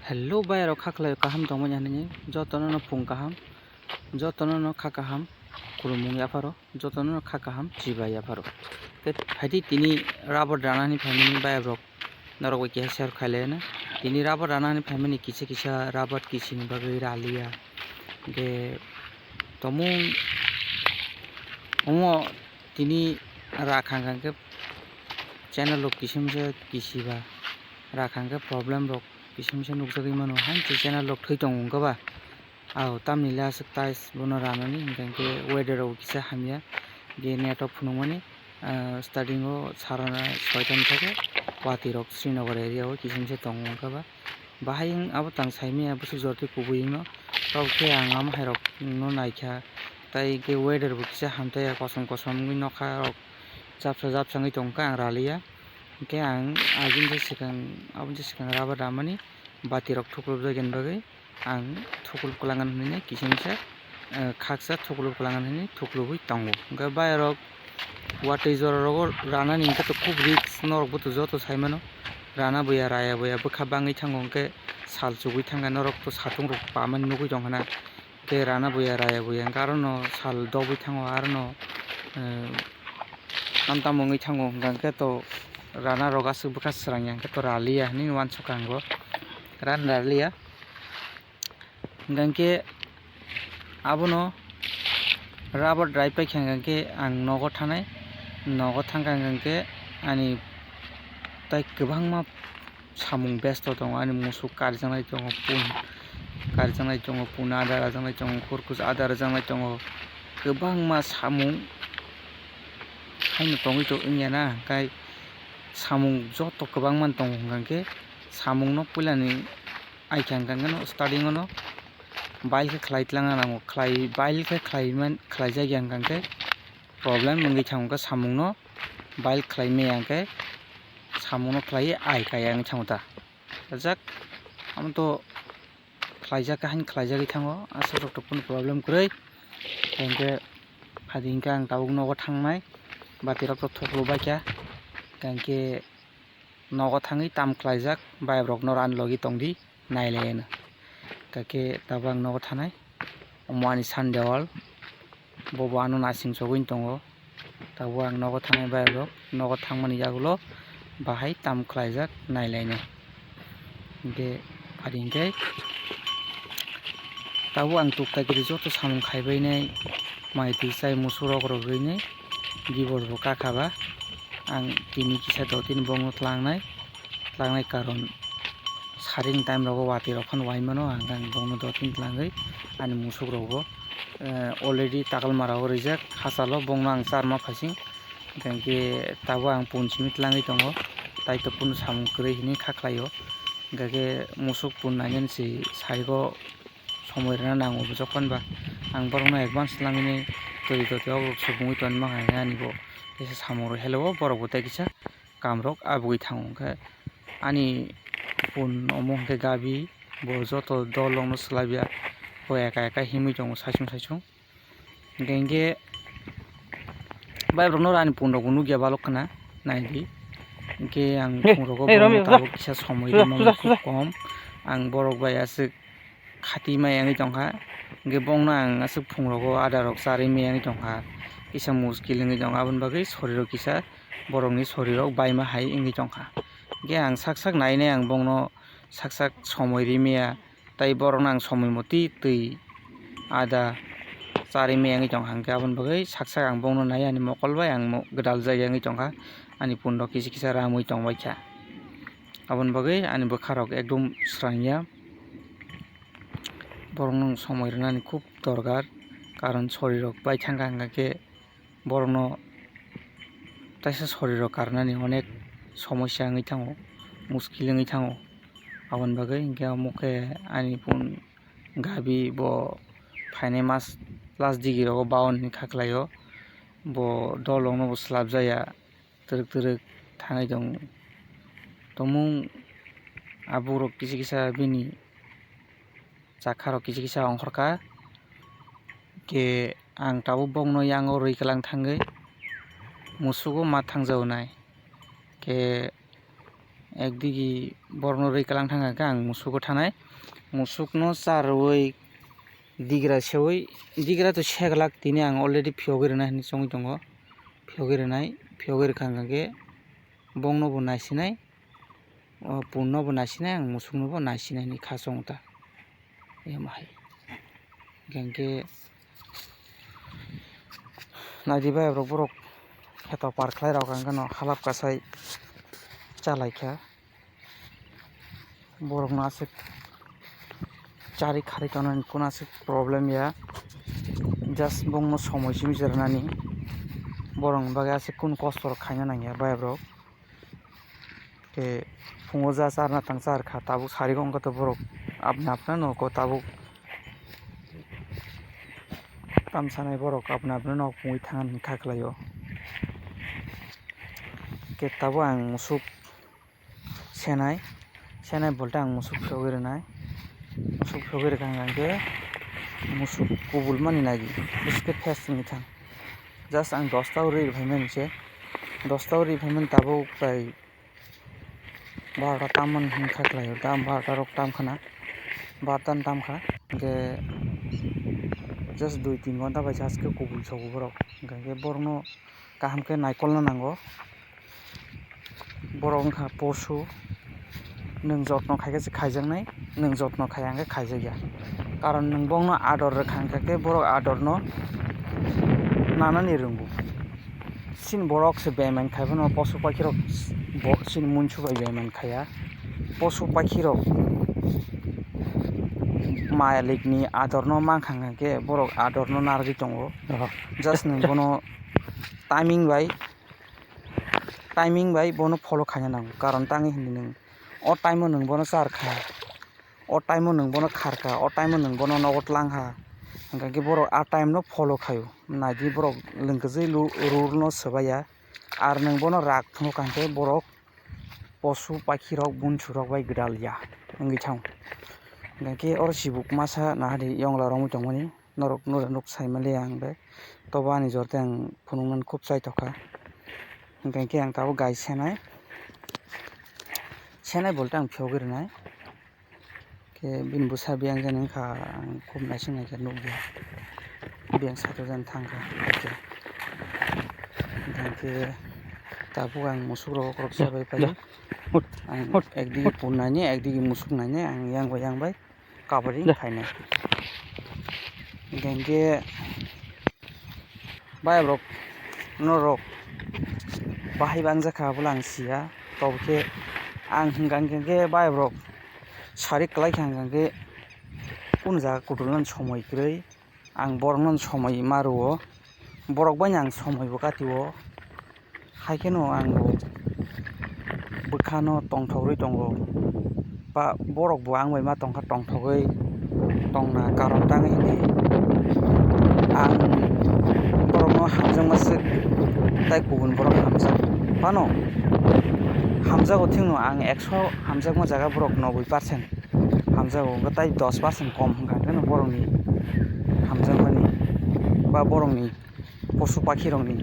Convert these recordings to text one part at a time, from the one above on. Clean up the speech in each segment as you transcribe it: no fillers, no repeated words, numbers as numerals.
Hello bayaro khaklai kaham tongmo nani jotono no phung kaham jotono no kha kaham kurumung yaparo jotono no kha kaham chiba yaparo te phadi tini rubber ranani family bayabrok narok ke share khailena tini rubber ranani family kisa kisa rubber kisini bagui ralia ge tomung omo tini rakhang ke channel lok kisimse kisiba rakhang ke problem rok kisimse nukjagui mano hanchi channel lok thoi ba au tamni la tais bono ranani hingke weather rok kisa hamya ge net of phunumani starting o sarana 6 থেকে wati rok Srinagar area o kisimse tongka ba bahai abo tang saimi abusu jorti kubuing no tawke angam hairok no naikha tai ke weather bo kisa hamtai kosom kosom ngui nokha rok japsa ngai tongka ang ralia ke ang agin je sikang raba ramani bati rok thuklub jagen bagui ang thuklub kulangan hine kisimse khaksa thuklub kulangan hine thuklubui tongo ga bayarok watui jora rok rana ni to khub risk norok buto joto saimano rana boya raya boya bukha bangi thango ke sal chugui thanga norok to satung rok paman nugui tongkhana ke rana boya raya boya karono sal dobui thango arno tamtamongui thango gangke to rana rok asuk bukha srang ke to ralia ni wan sukango ran ralia gangke abono rubber drive pai khangke ang nogo thanai nogo thangkangke ani tai kwbangma samung besto tongo ani musuk karjanai tongo pun adar jangai tongo kurkus adar jangai tongo kwbangma samung haino tongoi to wngya kai samung joto kwbangma tongo hingkhe samung no puilani aikhang no starting no bail khe khlaitlang nango bail khe khlaijak hingkhe problem wngui thangka samung no bail khlaimaya hingkhe samung no khlai aikaya wngui thango ta jak amoto khlaijak hain khlaijagui thango asuk rok to কোনো problem kwrui hingkhe phadi hingkhe ang tabuk nogo thangnai bati rok to thuklubaikha hingkhe nogo thangui tam khlaijak bayap rok no ran logi tongdi nailaiano hingkhe tabo ang nogo thanai omo ani san dewal bobo ano nasing chogui tongo tabo ang nogo thanai bayap rok nogo thangmani yagulo bahai tam khlaijak nailaino hingkhe phadi hingkhe tabo ang tuktai kiri joto samung khaibainai maitui chai musuk rok rogui gibor bo kakhaba ang tini kisa do tini bongno tlangnai karon saring time rogo wati rok phano waimano ang bongno do tin tlangui ani musuk rogo already takal mara o rijak hachalo bongno ang charma phasing hingkhe tabo ang pun simi tlangui tongo tai to pun samung kwrui hini khaklaio hingkhe musuk pun nainani si sariko somoi rana nango jokon ba ang borokno advance langini tui to rok subungui tonma hingkhe ani bo kisa samung rok hello borok bo tai kisa kam rok abugui thango hingkhe ani pun omo hingkhe gabi bo joto dol rok no swlaibya bo eka himui tongo saichung hingkhe bayap rok no ani pun rok bo nugya balokkhana naidi hingkhe ang pung rogo bongno tabo kisa somoi rwmani khub kom ang borok bai asuk khati mai wngui tongkha hingkhe bongno ang asuk phung rogo adar rok charwi mai wngui tongkha kisa muskil wngui tongo aboni bagui sorir o kisa borokni sorir rok baima hai wngui tongkha hingkhe ang sak nainai ang bongno sak somoi rimaya tai borokno ang somoi moti tui ada charwi mai wngui tongkha hingkhe aboni bagui sak ang bongno nai ani mokol bai ang godal jaya wngui tongkha ani pun rok kisa ramui tongbaikha aboni bagui ani bwkha rok ekdom swrangya borokno somoi rwnani khub dorkar karon sorir rok bai thangkha hingkhe borokno taisa sorir rok karnani onek somosya wngui thango muskil wngui thango aboni bagui hingkhe amo khe ani pun gabi bo phainai mas last digi rogo baon hini khaklaio bo dol rok no bo slabjaya twrwk thangui tongo tomung abuk rok kisa bini chakka rok kisa ongkhorka hingkhe ang tabuk bongno yang o rwiklang thangui musugo ma thangjago nai hingkhe একদিকে বরনো রৈকালাং থাঙ্গাকে आं मुसुखौ थानाय मुसुखनो चारवै दिग्रा सेवै दिग्राथ' सेगलाक दिनै आं already फियोगोरनाय होनना सङै दङ फियोगोरखांगाके बंनोबो नायसिनाय पुननोबो नायसिनाय आं मुसुखनोबो नायसिनायनि खासंता एमाहाय गांके नायदिबाय borok खेता पारख्लाय रावगांगनो हालाब कासाय चालायखा borok no asik chari khari tonani কোনো asik problem ya just bongno সময় simi jirnani borok baga asik kun kosto khaina nangya bai brok ke fungo ja charna tang char kha tabuk sari gong to borok apna apna no ko tabuk tamsanai borok apna apna no pungui thangan khaklayo ke tabo ang musuk senai bolte ang musuk phogirnai musuk phogirkangke musuk kubul mani nagi biske fast ni thang just ang 10 ta uri phaimani che 10 ta uri phaiman tabo pai 12 ta tamman khaklayo dam 12 ta rok tam khana 12 ta tam kha ke just 2-3 ঘন্টা bai aske kubul sogo borok gangke borno kaham ke naikolna nango borok wngkha posu nung jotno khaigase khaijaknai nung jotno khaiangke khaijakya karon nung bongno ador rakhangkake borok adorno nanani rungbu sin borok se beman khaibano posu pakhi rok sin munchu bai beman khaya posu pakhi rok malikni adorno mangkhangke borok adorno narwui tongo just nung bono timing bai bono follow khaina nango karon tangi hindi nung o time nung bono char kha o time nung bono kharka o time nung bono nogot langha hingke borok a time no follow khayo naidi borok lungkujui rule no swbaya ar nung bono rag thungo kangke borok posu pakhi rok bunchu rok bai gdalya wngui thang hingke oro sibuk masa nahadi yongla romoi tongmani norok nuk saimali ang bai tobo ani jorte ang phunukmani khub chaitoka hingke ang tabo gai senai bolte ang phiyogirnai ke bini busa biyang jani wngkha ang khub naisingnaikhe nukya biyang sato jani thangkha hingke tabo ang musuk rok korok chabai pai ang ekdigi pun nainai ekdigi musuk nainai ang yangbai kabari khainai hingke bai rok norok bahai bangjaka bole ang sia tobokhe ang hingkake bai rok sari klaikha hingkake kono jaga kutung somoi kwrui ang borok no somoi maruo borok bai ang somoi bo katio haike no ang bwkhano tongthogoi tongo ba borok bo ang bai ma tongkha tongthogoi tongna karon tangi hindi ang borok no hamjakmasuk tai kubun borok hamjak pano hamjago thingno ang 100 hamjakma jaga borok 90% hamjago tai 10% kom hingkake no borokni hamjakmani ba borokni posu pakhi rokni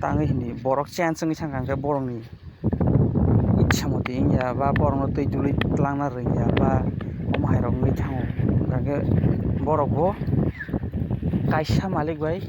tangi hindi borok chance wngui thangkake borokni ichha mate wngya ba borokno tui dului tlangna rwngya ba omahai rok wngui thango hingkake borok bo kaisa malik bai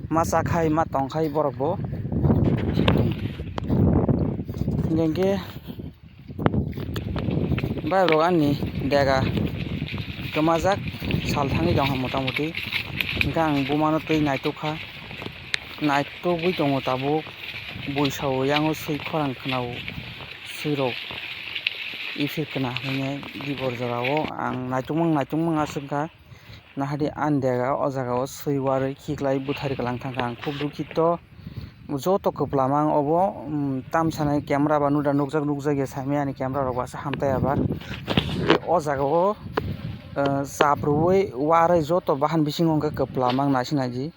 ma chakhai ma tongkhai borok bo hingkake bai rok ani dega kwmajak sal thangui tongkha motamoti hingke ang bumano tui naitugui tongo tabuk buisao yango sui khorang khwnao sui rok ifir khna hwngnai dibor jorao ang naitugmang asukha nahadi an dega o jagao sui warui khiklai bwthari kalang thangkha ang khub dukhito joto kwplamang obo tamsanai camera ba nukjakya saimai ani camera rok washa hamtai abar o jagao chaprwui warui joto bahan bisingo wngkha kwplamang naisingnaiji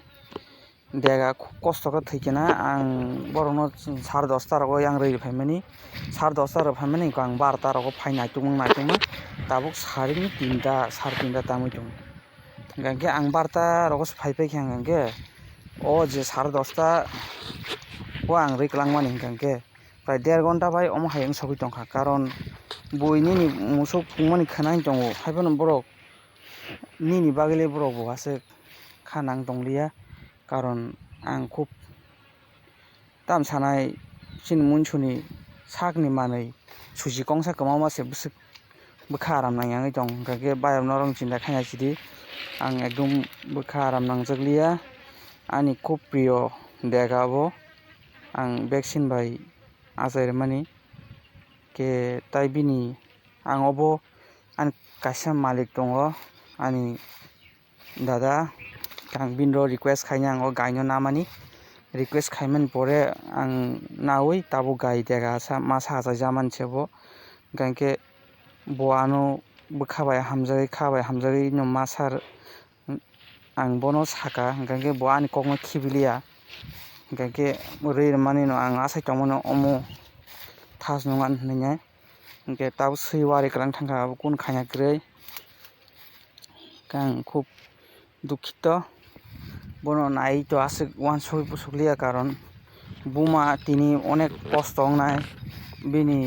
dega kosto khe thwikena ang borokno 10:30 ta rogo yang rwi phaimani 10:30 ta rok phaimani ang 12 ta rogo phai naitugma tabuk sari ni 3ta 3:30 tamoi tongo hingkake ang 12 ta rogoso phaipaikha hingkake o je 10:30 ta o ang rwiklangmani hingkake প্রায় 1.5 ঘন্টা bai omo hayang sogui tongkha karon boi nini musuk pungmani khwnai tongo haibano borok nini bagile borok bo asuk khanang tonglia karon ang khub tam sanai chini munsuni sakni manui susi kongsa kwbangma se bwsuk bwkha aram nangyangui tong hingkha khe bayam norok chinta khaina chidi ang ekdom bwkha aram nangjaklia ani khub priyo dega bo ang vaccine bai achairwmani khe tai bini ang obo ani kaisa malik tongo ani dada ang binro request khaina ang o gaino namani request khaimani pore ang nawi tabuk gai dega ma sachaijak se bo hingkha khe bo ano bwkha bai hamjagui kha bai hamjagui no ma sar ang bono saka hingkha khe bo ani kok no khibilia hingkha khe rwi rwmani no ang achai tongmano omo thas nungyan hinui hingkhe tabuk swi wari kwran thangkha kunu khaina kwrwi ang khub dukhito bono nai to asuk uansukgui pusuklia karon buma tini onek kosto wngnai bini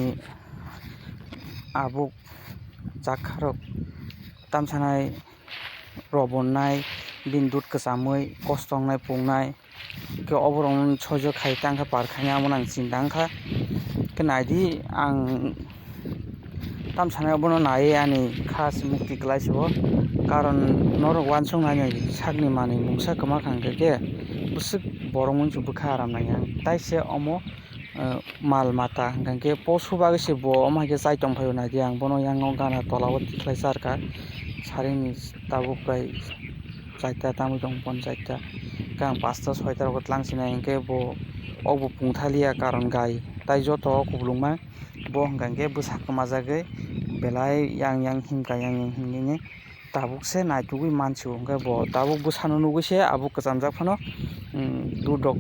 abuk jakha rok tamsanai robonnai bini dudh kwchamui kosto wngnai pungnai khe oborok sojo khai tangkha par khainai amo ang chinta wngkha khe naidi ang tamsanai bono naiwi ani kha se mukti klaisa o karon norok uansuknai sakni manui mungsa kwmakha hingkha khe bwsuk borok muisu bwkha aram nangyang taise omo mal mata hingkha khe posu bagui se bo omo haikhe chai tongphio naidi ang bono yang o gana tola o tiklai charka sarini tabuk bai 4ta tamui tongo 4ta hingkhe ang 5ta 6ta rok tlangchinai hingkhe bo okbo pungthalia karon gai tai joto kubulungma bo hingkha khe bwsak kwmajagui belai yang himka yang himnani tabuk se naitugui mansio hingkhe bo tabuk bwsano nugui se abuk kwchamjak phano dudh rok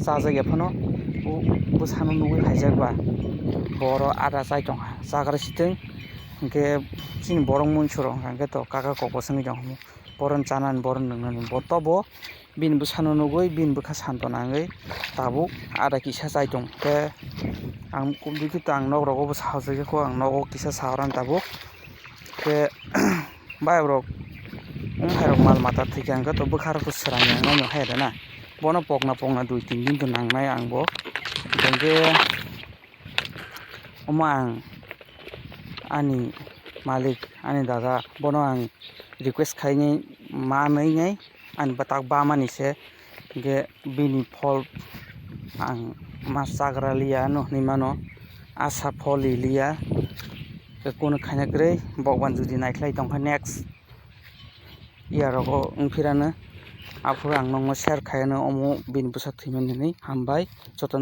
chajagya phano bwsano nugui khaijakba boro ada chai tongkha chagra situng hingkhe chini borok munso rok hingkha khe to kaka kok bo chungui tongkha boron chanani boron nwngnani bo tobo bini bwsano nugui bini bwkha santonagui tabuk ada kisa chai tongo khe ang khub dukhito ang nok rogo bo sajakgui ang nogo kisa saorani tabuk khe bayam rok wngkhai rok mal mata thwikha hingkhe to bwkha rokto swrangyangnai no hai rana bono pokna 2-3 din to nangnai ang bo hingkha khe omo ang ani malik ani dada bono ang request khainai manui ani tak bamani se hingkhe bini phol ang ma chagra lia no hinui mano asa pholi lia kunu khaina kwrwi bokban jodi naikhlai tongkha next year rogo wngphirano afuru ang nongma share khaino omo bini bwsak thwimmani hinui hambai jotono.